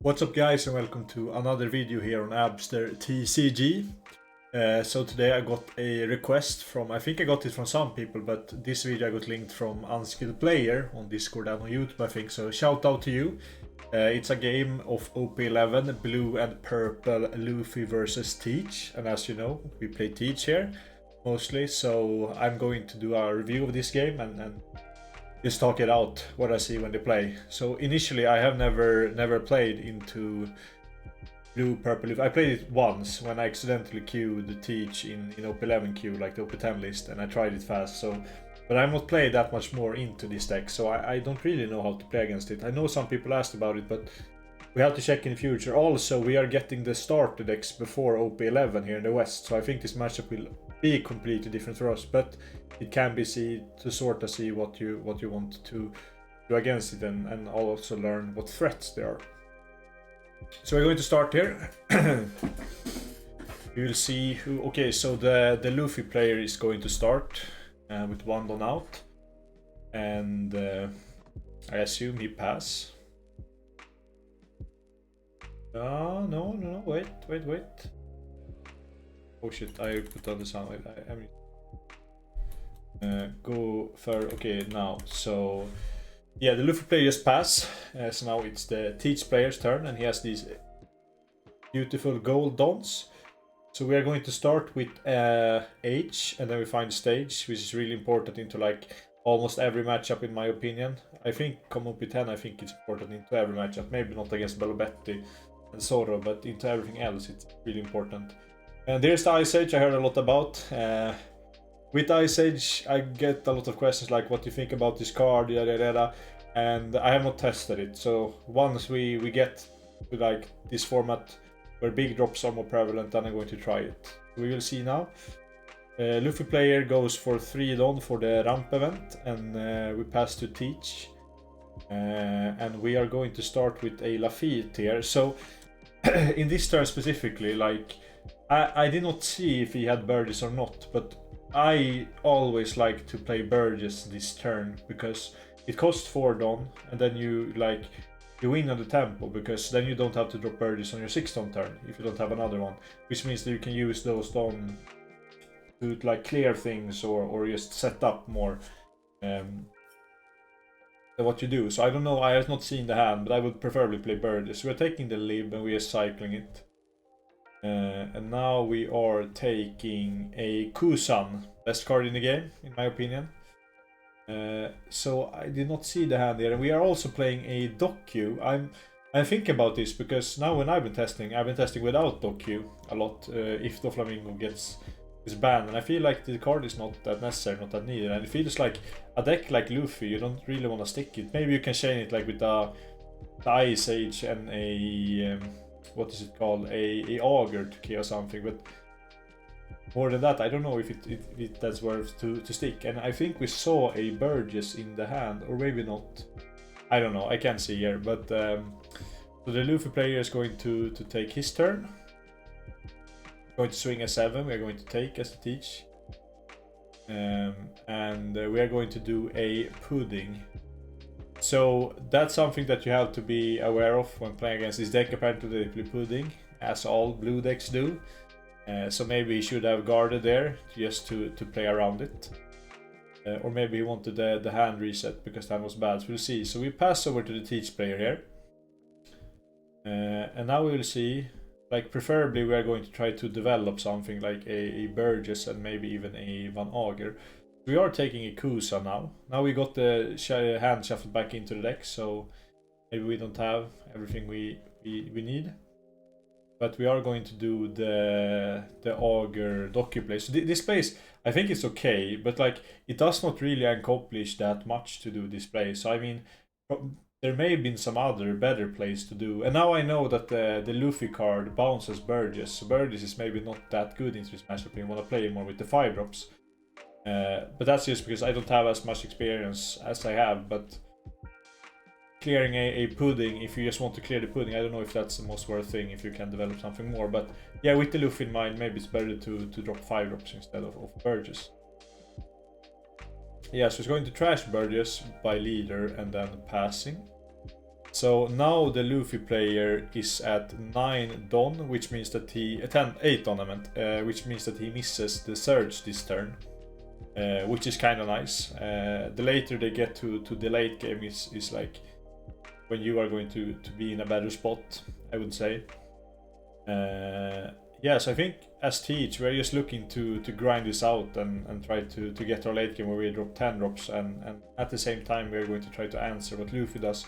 What's up guys, and welcome to another video here on Abster TCG. So today I got a request from, I think I got it from some people, but this video I got linked from Unskilled Player on Discord and on YouTube I think, so shout out to you. It's a game of OP11, blue and purple Luffy versus Teach, and as you know we play Teach here mostly, so I'm going to do a review of this game and just talk it out what I see when they play. So initially I have never played into blue purple. I played it once when I accidentally queued the Teach in OP11 queue, like the OP10 list, and I tried it fast. So, but I'm not played that much more into this deck, so I don't really know how to play against it. I know some people asked about it, but we have to check in the future. Also, we are getting the starter decks before OP11 here in the West, so I think this matchup will be completely different for us, but it can be to sort of see what you want to do against it, and also learn what threats there are. So we're going to start here. We will see who. Okay, so the Luffy player is going to start with one done out, and I assume he pass. No, wait. Oh shit, I put on the sound. Go for, okay, now, so yeah, the Luffy player just pass, so now it's the Teach player's turn, and he has these beautiful gold dons. So we are going to start with H, and then we find stage, which is really important into like almost every matchup in my opinion. I think come up with 10, I think it's important into every matchup, maybe not against Bellobetti and Zoro, but into everything else it's really important. And there's the Ice Age I heard a lot about. With Ice Age, I get a lot of questions like what do you think about this card, yada yada, and I have not tested it. So once we get to like this format where big drops are more prevalent, then I'm going to try it. We will see now. Luffy player goes for 3 Don for the ramp event, and we pass to Teach. And we are going to start with a Lafitte here. So in this turn specifically, like I did not see if he had Burgess or not, but I always like to play Burgess this turn because it costs 4 Don, and then you win on the tempo, because then you don't have to drop Burgess on your 6th Don turn if you don't have another one, which means that you can use those Don to like clear things or just set up more than what you do. So I don't know, I have not seen the hand, but I would preferably play Burgess. We're taking the Lib and we are cycling it. And now we are taking a Kusan, best card in the game, in my opinion. So I did not see the hand here, and we are also playing a Doku. I'm thinking about this because now when I've been testing without Doku a lot. If the Flamingo is banned, and I feel like the card is not that necessary, not that needed, and it feels like a deck like Luffy, you don't really want to stick it. Maybe you can chain it like with the Ice Age and a what is it called, a auger to KO something, but more than that I don't know if that's worth to stick. And I think we saw a Burgess in the hand, or maybe not, I don't know, I can't see here, but so the Luffy player is going to take his turn, going to swing a 7, we are going to take as to Teach, and we are going to do a pudding. So that's something that you have to be aware of when playing against this deck. Apparently they play pudding, as all blue decks do. So maybe he should have guarded there just to play around it. Or maybe he wanted the hand reset because that was bad. So we'll see. So we pass over to the Teach player here. And now we will see, like preferably we are going to try to develop something like a Burgess and maybe even a Van Auger. We are taking a Kusa now. Now we got the hand shuffled back into the deck, so maybe we don't have everything we need. But we are going to do the Auger Doku play. So this place, I think it's okay, but like it does not really accomplish that much to do this play. So I mean, there may have been some other better plays to do. And now I know that the Luffy card bounces Burgess. So Burgess is maybe not that good into this matchup. You want to play more with the 5 drops. But that's just because I don't have as much experience as I have. But clearing a pudding, if you just want to clear the pudding, I don't know if that's the most worth thing if you can develop something more. But yeah, with the Luffy in mind, maybe it's better to drop 5 drops instead of Burgess. Yeah, so it's going to trash Burgess by leader and then passing. So now the Luffy player is at 9 Don, which means that he 8 Don, I meant, which means that he misses the surge this turn, which is kind of nice. The later they get to the late game is like when you are going to be in a better spot, I would say. Yeah, so I think as Teach, we're just looking to grind this out and try to get our late game where we drop 10 drops, and at the same time we're going to try to answer what Luffy does.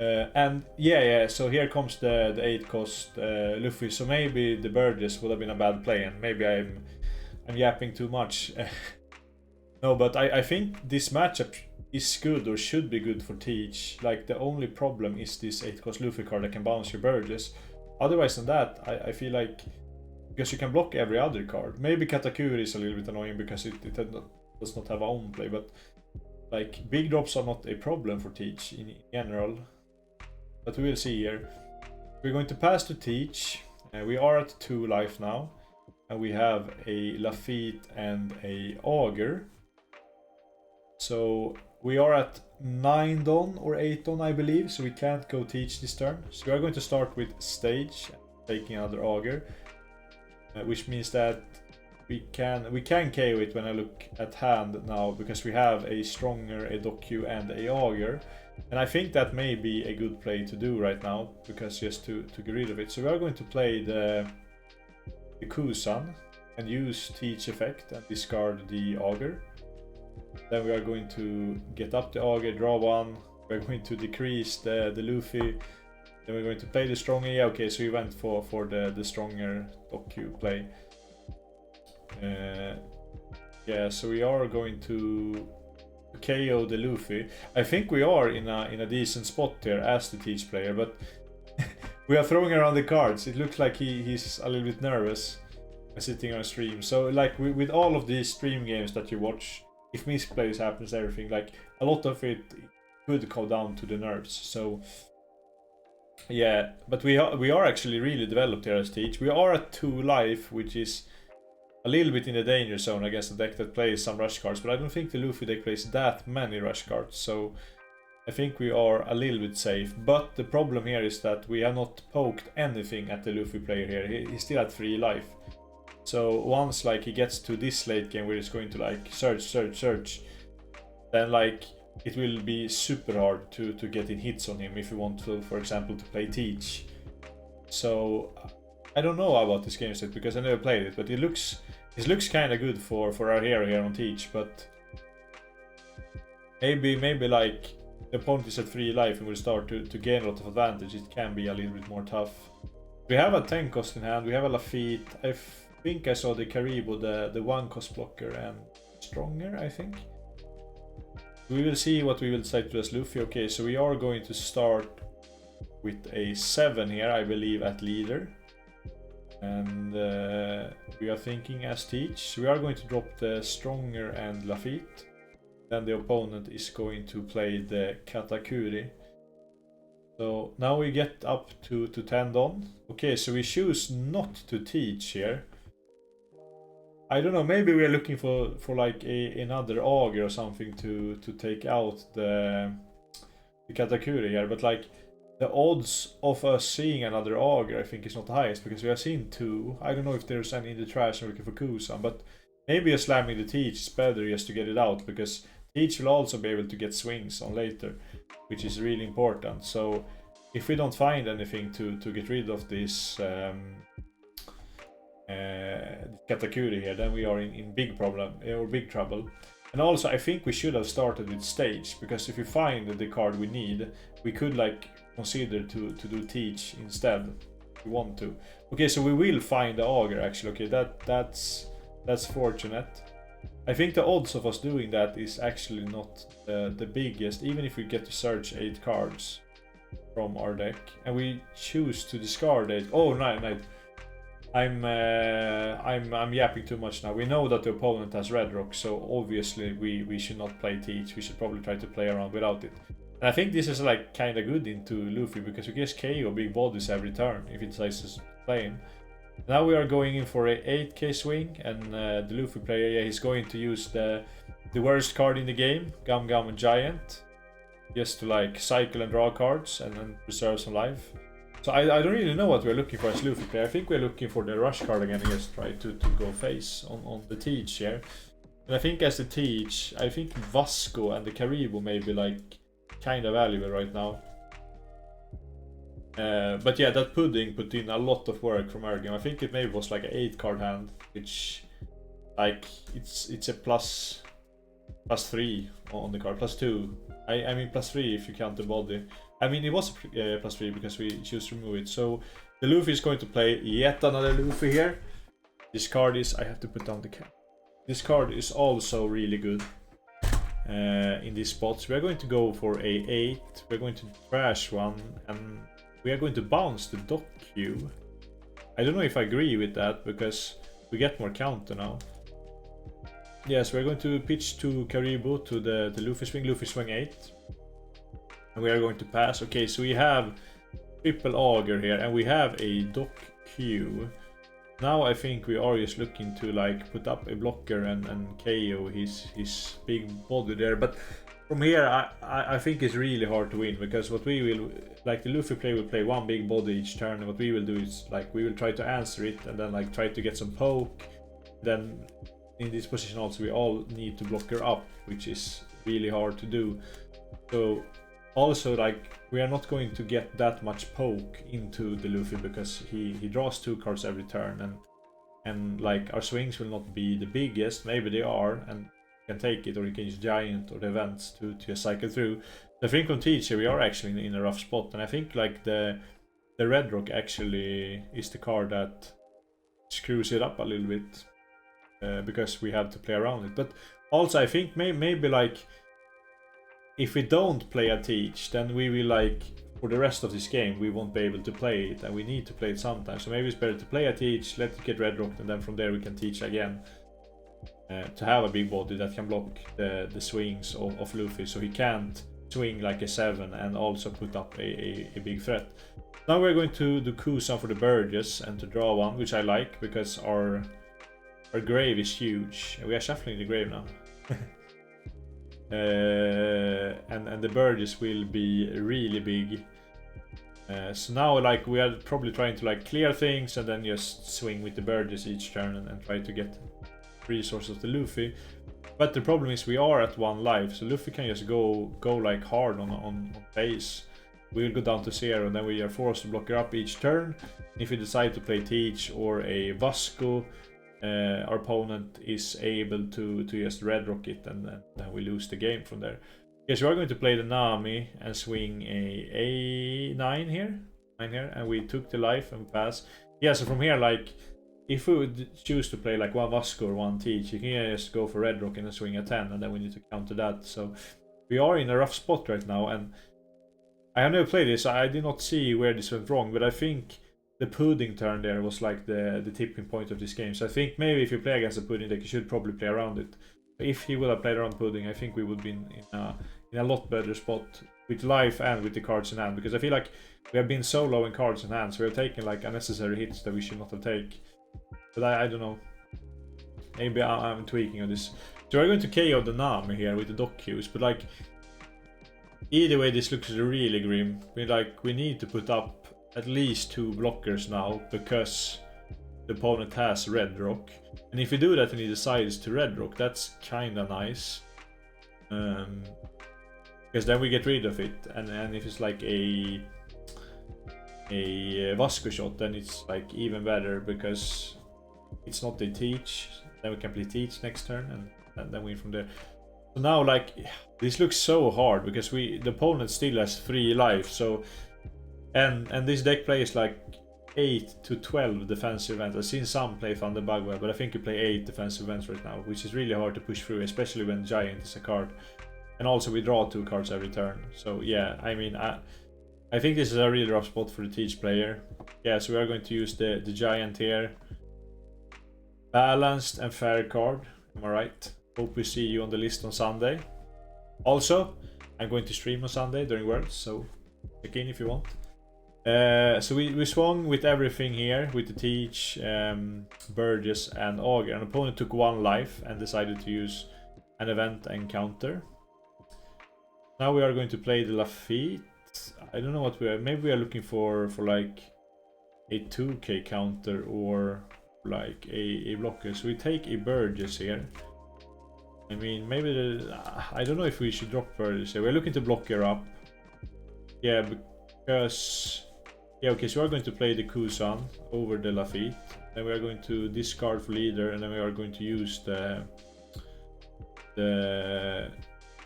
And yeah, so here comes the 8 cost Luffy, so maybe the Burgess would have been a bad play, and maybe I'm yapping too much. No, but I think this matchup is good, or should be good for Teach. Like, the only problem is this 8 cost Luffy card that can bounce your Burgess. Otherwise than that, I feel like, because you can block every other card. Maybe Katakuri is a little bit annoying because it does not have a own play, but like, big drops are not a problem for Teach in general. But we will see here. We're going to pass to Teach. We are at 2 life now. And we have a Lafitte and a Augur. So we are at 9 Don or 8 Don, I believe. So we can't go Teach this turn. So we are going to start with Stage, taking another Augur. Which means that we can KO it when I look at hand now, because we have a Stronger, a Doku, and a Augur. And I think that may be a good play to do right now, because just to get rid of it. So we are going to play the Kusan and use Teach effect and discard the Augur. Then we are going to get up the Augur, draw 1. We're going to decrease the Luffy. Then we're going to play the Stronger. Yeah, okay, so we went for the Stronger Doku play. Yeah, so we are going to KO the Luffy. I think we are in a decent spot here as the Teach player, but we are throwing around the cards. It looks like he's a little bit nervous sitting on a stream. So like with all of these stream games that you watch, if misplays happens, everything, like a lot of it could go down to the nerves. So yeah, but we are actually really developed here as Teach. We are at 2 life, which is a little bit in the danger zone against a deck that plays some rush cards, but I don't think the Luffy deck plays that many rush cards, so I think we are a little bit safe. But the problem here is that we have not poked anything at the Luffy player here. He's still at 3 life. So once like he gets to this late game where he's going to like search, then like it will be super hard to get in hits on him if you want to, for example, to play Teach. So I don't know about this game set because I never played it, but it looks kind of good for our hero here on Teach. But maybe like the opponent is at 3 life and will start to gain a lot of advantage. It can be a little bit more tough. We have a 10 cost in hand. We have a Lafitte. I think I saw the Karibo, the 1 cost blocker, and Stronger, I think. We will see what we will decide to as Luffy. Okay, so we are going to start with a 7 here, I believe, at leader. And we are thinking as Teach. So we are going to drop the Stronger and Lafitte. Then the opponent is going to play the Katakuri. So now we get up to 10 Don. Okay, so we choose not to Teach here. I don't know, maybe we are looking for like another Augur or something to take out the Katakuri here, but like the odds of us seeing another Augur I think is not the highest, because we have seen 2. I don't know if there's any in the trash and looking for Kusan, but maybe a slamming the Teach is better just to get it out, because Teach will also be able to get swings on later, which is really important. So if we don't find anything to get rid of this Katakuri here, then we are in big problem or big trouble. And also I think we should have started with Stage, because if we find the card we need, we could like consider to do Teach instead if we want to. Okay, so we will find the Augur actually. Okay, that's fortunate. I think the odds of us doing that is actually not the biggest, even if we get to search 8 cards from our deck and we choose to discard it. Oh no. I'm yapping too much now. We know that the opponent has Red Rock, so obviously we should not play Teach. We should probably try to play around without it. And I think this is like kind of good into Luffy, because we get KO big bodies every turn if it decides to play him. Now we are going in for a 8k swing, and the Luffy player, yeah, he's going to use the worst card in the game, Gum Gum Giant. just to like cycle and draw cards and then preserve some life. So I don't really know what we're looking for as Luffy player. I think we're looking for the rush card again, just try to go face on the Teach here. And I think as the Teach, I think Vasco and the Caribou may be like kind of valuable right now. But yeah, that Pudding put in a lot of work from early game. I think it maybe was like an 8 card hand, which like it's a plus 3 on the card, plus 2. I mean plus 3 if you count the body. I mean it was plus 3 because we choose to remove it. So the Luffy is going to play yet another Luffy here. This card is, I have to put down the cap. This card is also really good in these spots. We are going to go for a 8. We're going to trash one and we are going to bounce the Dock Q. I don't know if I agree with that because we get more counter now. Yes, we're going to pitch to Caribou to the Luffy swing 8. And we are going to pass. Okay, so we have triple Auger here and we have a Dock Q. Now I think we are just looking to like put up a blocker and KO his big body there. But from here I think it's really hard to win because what we will, like the Luffy player will play one big body each turn and what we will do is like we will try to answer it and then like try to get some poke. Then in this position also we all need to block her up, which is really hard to do. So also like we are not going to get that much poke into the Luffy because he draws 2 cards every turn and like our swings will not be the biggest. Maybe they are and can take it, or you can use Giant or the events to just cycle through. I think on Teacher we are actually in a rough spot, and I think like the Red Rock actually is the card that screws it up a little bit. Because we have to play around it. But also I think maybe like if we don't play a Teach, then we will like for the rest of this game we won't be able to play it and we need to play it sometime. So maybe it's better to play a Teach, let it get Red Rocked, and then from there we can Teach again. To have a big body that can block the swings of Luffy so he can't swing like a 7 and also put up a big threat. Now we're going to do Kusan for the Burgess and to draw one, which I like because our grave is huge. We are shuffling the grave now. And the Burgess will be really big. So now like we are probably trying to like clear things and then just swing with the Burgess each turn and try to get resources to Luffy. But the problem is we are at 1 life, so Luffy can just go like hard on base. We will go down to 0 and then we are forced to block her up each turn. If we decide to play Teach or a Vasco, our opponent is able to just Red Rock it and then we lose the game from there. Yes, we are going to play the Nami and swing a 9 here, and we took the life and pass. Yeah, so from here, like, if we would choose to play like one Vasco or one Teach, you can just go for Red Rock and swing a 10, and then we need to counter that. So we are in a rough spot right now, and I have never played this, so I did not see where this went wrong, but I think the Pudding turn there was like the tipping point of this game. So I think maybe if you play against the Pudding deck, you should probably play around it. If he would have played around Pudding, I think we would be in a lot better spot with life and with the cards in hand, because I feel like we have been so low in cards in hand, so we have taken like unnecessary hits that we should not have taken. But I don't know. Maybe I'm tweaking on this. So we're going to KO the Nami here with the Dock Qs, but like either way this looks really grim. We need to put up at least 2 blockers now because the opponent has Red Rock. And if we do that and he decides to Red Rock, that's kinda nice. Because then we get rid of it, and if it's like a Vasco shot, then it's like even better because it's not a Teach. Then we can play Teach next turn and then win from there. So now like this looks so hard because the opponent still has 3 life. So and this deck plays like 8 to 12 defensive events. I've seen some play Thunderbug well, but I think you play 8 defensive events right now, which is really hard to push through, especially when Giant is a card. And also we draw 2 cards every turn. So yeah, I mean, I think this is a really rough spot for the Teach player. Yeah, so we are going to use the Giant here. Balanced and fair card, am I right? Hope we see you on the list on Sunday. Also, I'm going to stream on Sunday during Worlds, so check in if you want. So we swung with everything here, with the Teach, Burgess and Auger. An opponent took 1 life and decided to use an event and counter. Now we are going to play the Lafitte. I don't know what we are. Maybe we are looking for like a 2k counter or like a blocker. So we take a Burgess here. I mean, maybe I don't know if we should drop Burgess here. We're looking to block her up. Yeah, because yeah, okay. So we're going to play the Kusan over the Lafitte. Then we are going to discard for leader, and then we are going to use the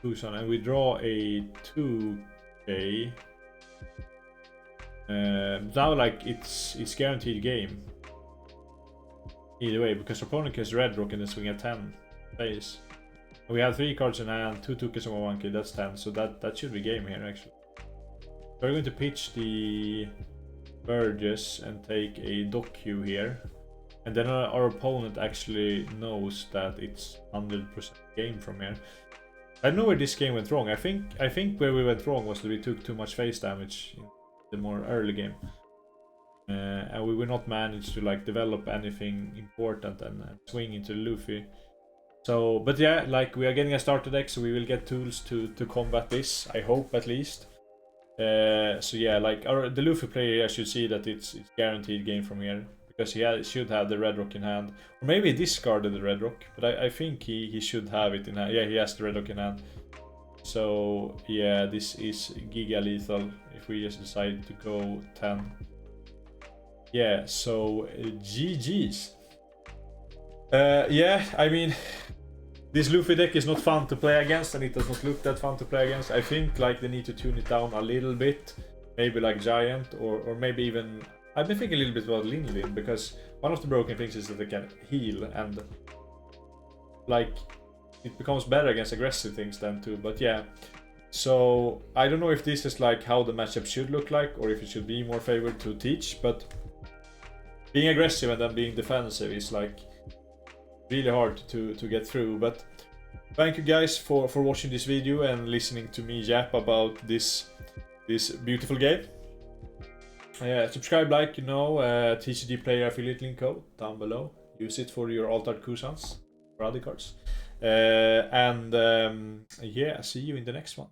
Kusan, and we draw a 2k. Now like it's guaranteed game. Either way, because opponent has red rock and then swing at 10 face. We have 3 cards in hand, 2 2ks and 1k, that's 10, so that should be game here actually. We're going to pitch the Burgess and take a dock Q here. And then our opponent actually knows that it's 100% game from here. I don't know where this game went wrong. I think where we went wrong was that we took too much face damage in the more early game. And we will not manage to like develop anything important and swing into Luffy. So, but yeah, like we are getting a starter deck, so we will get tools to combat this. I hope at least. So yeah, like the Luffy player should see that it's guaranteed game from here, because he should have the red rock in hand, or maybe he discarded the red rock, but I think he should have it in hand. Yeah, he has the red rock in hand. So yeah, this is giga lethal if we just decide to go 10. Yeah, so GG's. Yeah, I mean, this Luffy deck is not fun to play against, and it does not look that fun to play against. I think like they need to tune it down a little bit, maybe like Giant, or maybe even I've been thinking a little bit about Lin, because one of the broken things is that they can heal, and like it becomes better against aggressive things then too. But yeah, so I don't know if this is like how the matchup should look like, or if it should be more favored to teach, but being aggressive and then being defensive is like really hard to get through. But thank you guys for watching this video and listening to me yap about this beautiful game. Subscribe, like, you know, TCG player affiliate link code down below. Use it for your altered Kusans or other cards. Yeah, see you in the next one.